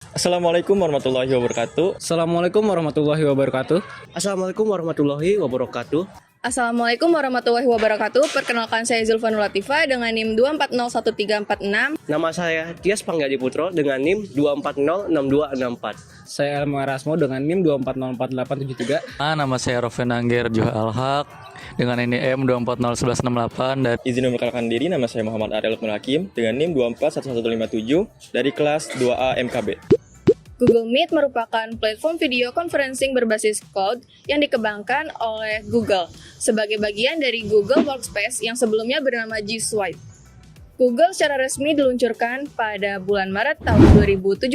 Assalamualaikum warahmatullahi wabarakatuh. Assalamualaikum warahmatullahi wabarakatuh. Assalamualaikum warahmatullahi wabarakatuh. Assalamualaikum warahmatullahi wabarakatuh. Perkenalkan saya Zulfanul Latifah dengan NIM 2401346. Nama saya Tias Panggadi Putro dengan NIM 2406264. Saya Elmo Erasmo dengan NIM 2404873. Nama saya Rofen Angger Juha Alhaq dengan NIM 2401168 dan Izin memperkenalkan diri, nama saya Muhammad Ariel Lukman Hakim dengan NIM 241157 dari kelas 2A MKB. Google Meet merupakan platform video conferencing berbasis cloud yang dikembangkan oleh Google sebagai bagian dari Google Workspace yang sebelumnya bernama G Suite. Google secara resmi diluncurkan pada bulan Maret tahun 2017.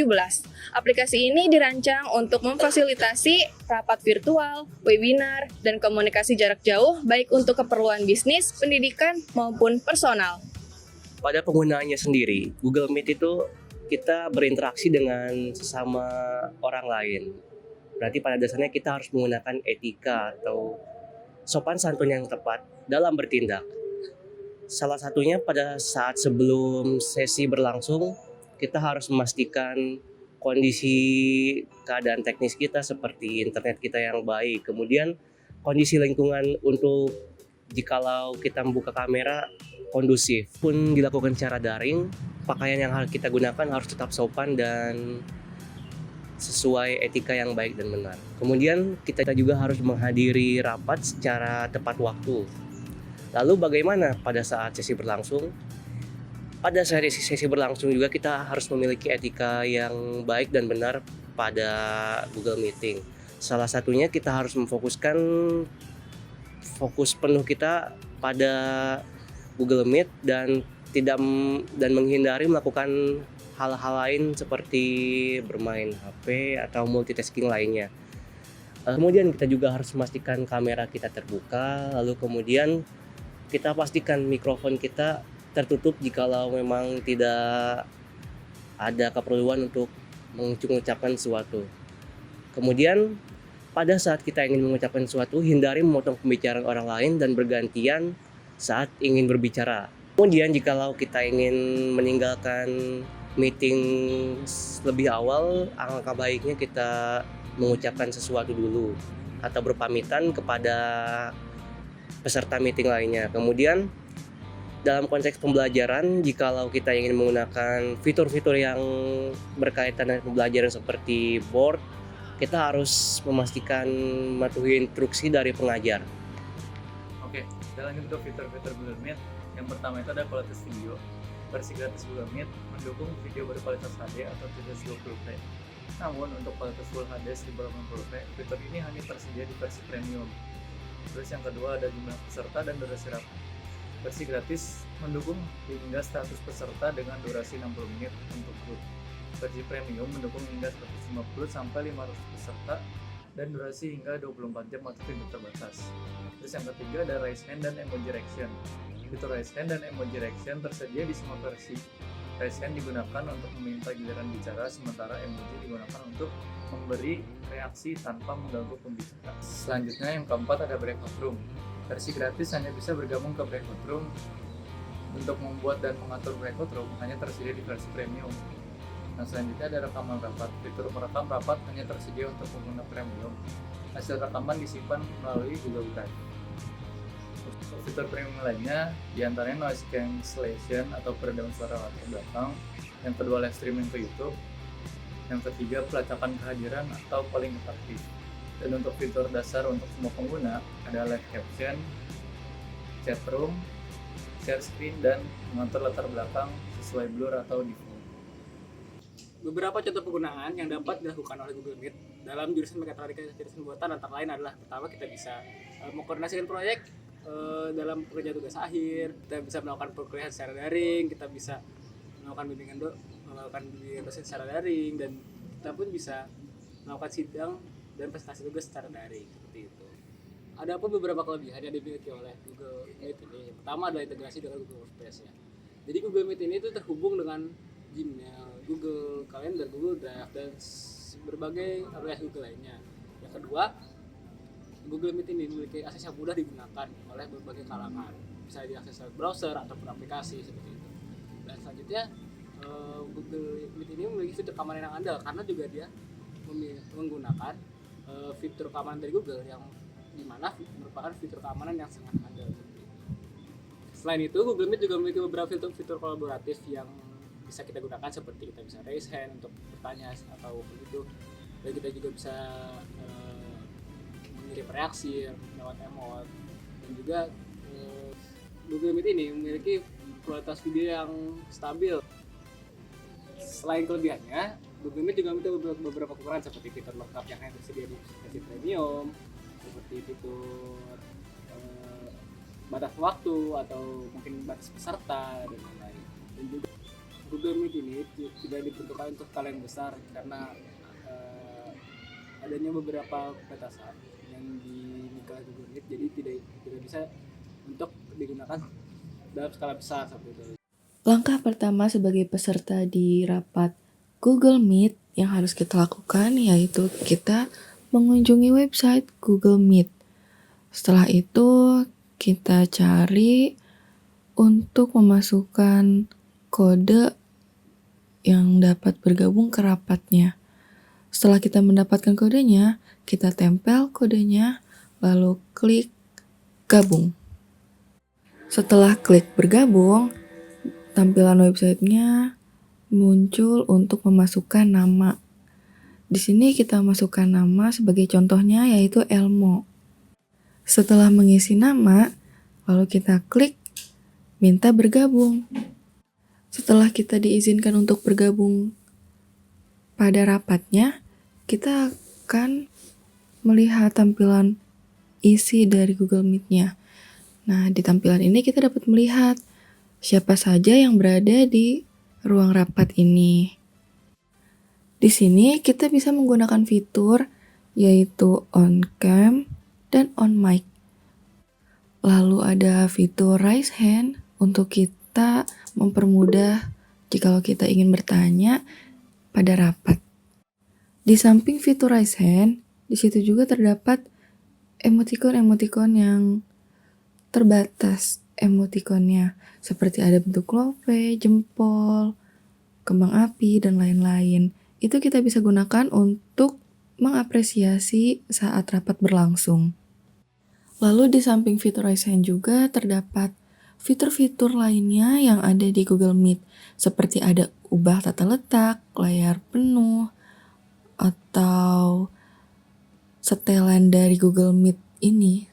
Aplikasi ini dirancang untuk memfasilitasi rapat virtual, webinar, dan komunikasi jarak jauh baik untuk keperluan bisnis, pendidikan, maupun personal. Pada penggunaannya sendiri, Google Meet itu kita berinteraksi dengan sesama orang lain. Berarti pada dasarnya kita harus menggunakan etika atau sopan santun yang tepat dalam bertindak. Salah satunya pada saat sebelum sesi berlangsung, kita harus memastikan kondisi keadaan teknis kita seperti internet kita yang baik. Kemudian kondisi lingkungan untuk jikalau kita membuka kamera kondusif. Pun dilakukan secara daring, pakaian yang harus kita gunakan harus tetap sopan dan sesuai etika yang baik dan benar. Kemudian kita juga harus menghadiri rapat secara tepat waktu. Lalu bagaimana pada saat sesi berlangsung? Pada saat sesi berlangsung juga kita harus memiliki etika yang baik dan benar pada Google Meeting. Salah satunya kita harus memfokuskan fokus penuh kita pada Google Meet dan menghindari melakukan hal-hal lain seperti bermain HP atau multitasking lainnya. Kemudian kita juga harus memastikan kamera kita terbuka, lalu kemudian kita pastikan mikrofon kita tertutup jikalau memang tidak ada keperluan untuk mengucapkan sesuatu. Kemudian pada saat kita ingin mengucapkan sesuatu, hindari memotong pembicaraan orang lain dan bergantian saat ingin berbicara. Kemudian jikalau kita ingin meninggalkan meeting lebih awal, alangkah baiknya kita mengucapkan sesuatu dulu atau berpamitan kepada peserta meeting lainnya. Kemudian dalam konteks pembelajaran, jikalau kita ingin menggunakan fitur-fitur yang berkaitan dengan pembelajaran seperti board, kita harus memastikan mematuhi instruksi dari pengajar. Oke, kita lanjut ke fitur-fitur Google Meet. Yang pertama itu ada kualitas video. Versi gratis Google Meet mendukung video berkualitas HD atau 720p. Namun untuk kualitas Full HD 1080p, fitur ini hanya tersedia di versi premium. Terus yang kedua ada jumlah peserta dan durasi rapat. Versi gratis mendukung hingga 100 peserta dengan durasi 60 menit untuk grup. Versi premium mendukung hingga 150 sampai 500 peserta dan durasi hingga 24 jam atau tidak terbatas. Terus yang ketiga ada raise hand dan emoji reaction. Fitur raise hand dan emoji reaction tersedia di semua versi. Raise hand digunakan untuk meminta giliran bicara, sementara emoji digunakan untuk memberi reaksi tanpa mengganggu pembicara. Selanjutnya yang keempat ada breakout room. Versi gratis hanya bisa bergabung ke breakout room. Untuk membuat dan mengatur breakout room hanya tersedia di versi premium. Nah, selanjutnya ada rekaman rapat. Fitur merekam rapat hanya tersedia untuk pengguna premium. Hasil rekaman disimpan melalui Google Drive. Fitur premium lainnya diantaranya noise cancellation atau peredam suara latar belakang. Yang kedua live streaming ke YouTube. Yang ketiga pelacakan kehadiran atau polling aktif. Dan untuk fitur dasar untuk semua pengguna ada live caption, chat room, share screen, dan mengatur latar belakang sesuai blur atau default. Beberapa contoh penggunaan yang dapat dilakukan oleh Google Meet dalam jurusan mekatronika kecerdasan buatan antara lain adalah pertama kita bisa mengkoordinasikan proyek dalam pekerjaan tugas akhir, kita bisa melakukan perkuliahan secara daring, kita bisa melakukan bimbingan dosen secara daring, dan kita pun bisa melakukan sidang dan presentasi tugas secara daring seperti itu. Ada pun beberapa kelebihan yang dimiliki oleh Google Meet ini. Pertama adalah integrasi dengan Google Workspace ya. Jadi Google Meet ini itu terhubung dengan Gmail, Google Calendar, Google Drive, dan berbagai aplikasi Google lainnya. Yang kedua, Google Meet ini memiliki akses yang mudah digunakan oleh berbagai kalangan, bisa diakses lewat browser ataupun aplikasi seperti itu. Dan selanjutnya Google Meet ini memiliki fitur keamanan yang andal karena juga dia menggunakan fitur keamanan dari Google yang dimana merupakan fitur keamanan yang sangat andal. Selain itu, Google Meet juga memiliki beberapa fitur kolaboratif yang bisa kita gunakan, seperti kita bisa raise hand untuk bertanya atau begitu, dan kita juga bisa mengirim reaksi lewat emot. Dan juga Google Meet ini memiliki kualitas video yang stabil. Selain kelebihannya, Google Meet juga memiliki beberapa kekurangan seperti fitur lengkap yang hanya tersedia di versi premium, seperti fitur batas waktu atau mungkin batas peserta dan lain-lain. Dan juga Google Meet ini tidak diperuntukkan untuk skala yang besar karena adanya beberapa batasan yang dimiliki oleh Google Meet, jadi tidak bisa untuk digunakan dalam skala besar seperti itu. Langkah pertama sebagai peserta di rapat Google Meet yang harus kita lakukan yaitu kita mengunjungi website Google Meet. Setelah itu kita cari untuk memasukkan kode yang dapat bergabung ke rapatnya. Setelah kita mendapatkan kodenya, kita tempel kodenya, lalu klik gabung. Setelah klik bergabung, tampilan websitenya muncul untuk memasukkan nama. Di sini kita masukkan nama sebagai contohnya yaitu Elmo. Setelah mengisi nama, lalu kita klik minta bergabung. Setelah kita diizinkan untuk bergabung pada rapatnya, kita akan melihat tampilan isi dari Google Meet-nya. Nah, di tampilan ini kita dapat melihat siapa saja yang berada di ruang rapat ini. Di sini kita bisa menggunakan fitur yaitu on cam dan on mic. Lalu ada fitur raise hand untuk kita mempermudah jikalau kita ingin bertanya pada rapat. Di samping fitur raise hand, di situ juga terdapat emoticon-emoticon yang terbatas emoticonnya, seperti ada bentuk love, jempol, kembang api, dan lain-lain. Itu kita bisa gunakan untuk mengapresiasi saat rapat berlangsung. Lalu di samping fitur raise hand juga terdapat fitur-fitur lainnya yang ada di Google Meet, seperti ada ubah tata letak, layar penuh, atau setelan dari Google Meet ini.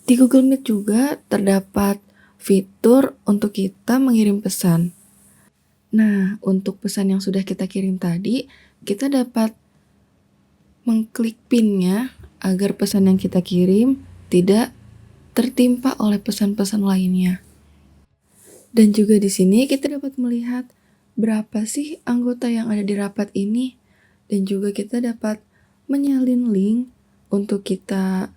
Di Google Meet juga terdapat fitur untuk kita mengirim pesan. Nah, untuk pesan yang sudah kita kirim tadi, kita dapat mengklik pin-nya agar pesan yang kita kirim tidak tertimpa oleh pesan-pesan lainnya. Dan juga di sini kita dapat melihat berapa sih anggota yang ada di rapat ini, dan juga kita dapat menyalin link untuk kita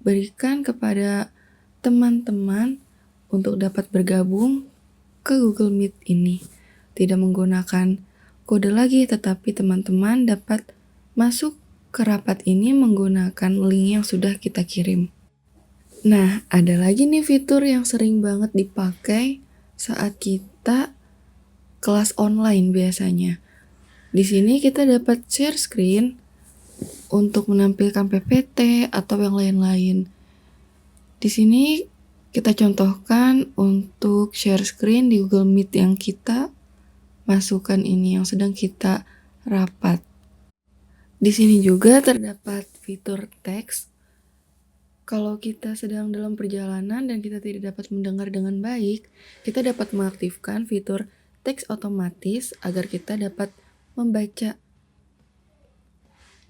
berikan kepada teman-teman untuk dapat bergabung ke Google Meet ini. Tidak menggunakan kode lagi, tetapi teman-teman dapat masuk ke rapat ini menggunakan link yang sudah kita kirim. Nah, ada lagi nih fitur yang sering banget dipakai saat kita kelas online biasanya. Di sini kita dapat share screen untuk menampilkan PPT atau yang lain-lain. Di sini kita contohkan untuk share screen di Google Meet yang kita masukkan ini, yang sedang kita rapat. Di sini juga terdapat fitur teks. Kalau kita sedang dalam perjalanan dan kita tidak dapat mendengar dengan baik, kita dapat mengaktifkan fitur teks otomatis agar kita dapat membaca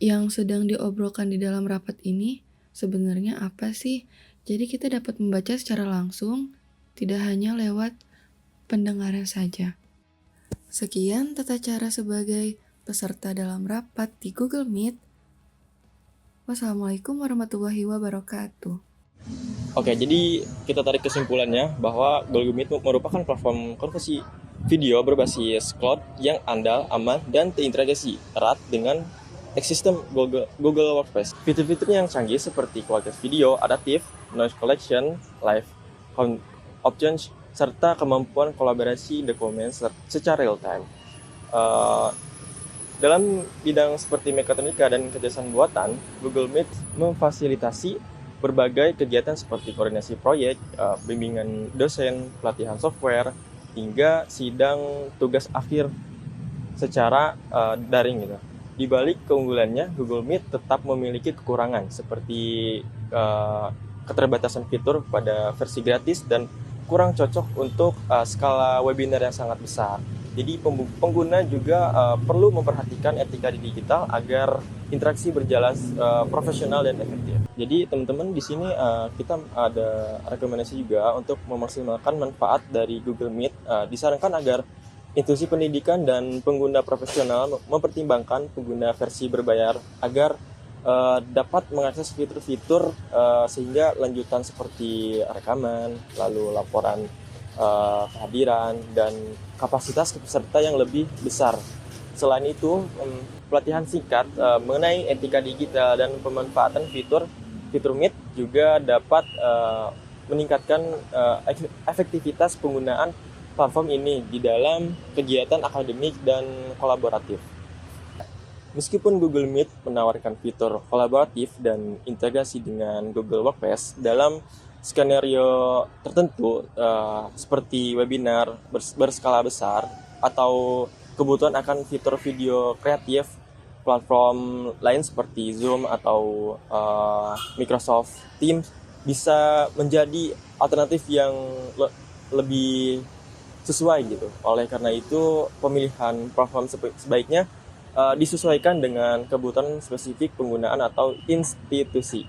yang sedang diobrolkan di dalam rapat ini sebenarnya apa sih. Jadi kita dapat membaca secara langsung, tidak hanya lewat pendengaran saja. Sekian tata cara sebagai peserta dalam rapat di Google Meet. Wassalamualaikum warahmatullahi wabarakatuh. Oke, jadi kita tarik kesimpulannya bahwa Google Meet merupakan platform konferensi video berbasis cloud yang andal, aman, dan terintegrasi erat dengan ekosistem Google Workspace. Fitur-fiturnya yang canggih seperti kualitas video adaptif, noise collection, live options, serta kemampuan kolaborasi dokumen secara real time. Dalam bidang seperti mekatronika dan kecerdasan buatan, Google Meet memfasilitasi berbagai kegiatan seperti koordinasi proyek, bimbingan dosen, pelatihan software, hingga sidang tugas akhir secara daring gitu. Di balik keunggulannya, Google Meet tetap memiliki kekurangan seperti keterbatasan fitur pada versi gratis dan kurang cocok untuk skala webinar yang sangat besar. Jadi pengguna juga perlu memperhatikan etika di digital agar interaksi berjalan profesional dan efektif. Jadi teman-teman di sini kita ada rekomendasi juga untuk memaksimalkan manfaat dari Google Meet. Disarankan agar institusi pendidikan dan pengguna profesional mempertimbangkan pengguna versi berbayar agar dapat mengakses fitur-fitur sehingga lanjutan seperti rekaman, lalu laporan kehadiran, dan kapasitas peserta yang lebih besar. Selain itu, pelatihan singkat mengenai etika digital dan pemanfaatan fitur Meet juga dapat meningkatkan efektivitas penggunaan platform ini di dalam kegiatan akademik dan kolaboratif. Meskipun Google Meet menawarkan fitur kolaboratif dan integrasi dengan Google Workspace dalam skenario tertentu seperti webinar berskala besar atau kebutuhan akan fitur video kreatif, platform lain seperti Zoom atau Microsoft Teams bisa menjadi alternatif yang lebih sesuai gitu. Oleh karena itu, pemilihan platform sebaiknya disesuaikan dengan kebutuhan spesifik penggunaan atau institusi.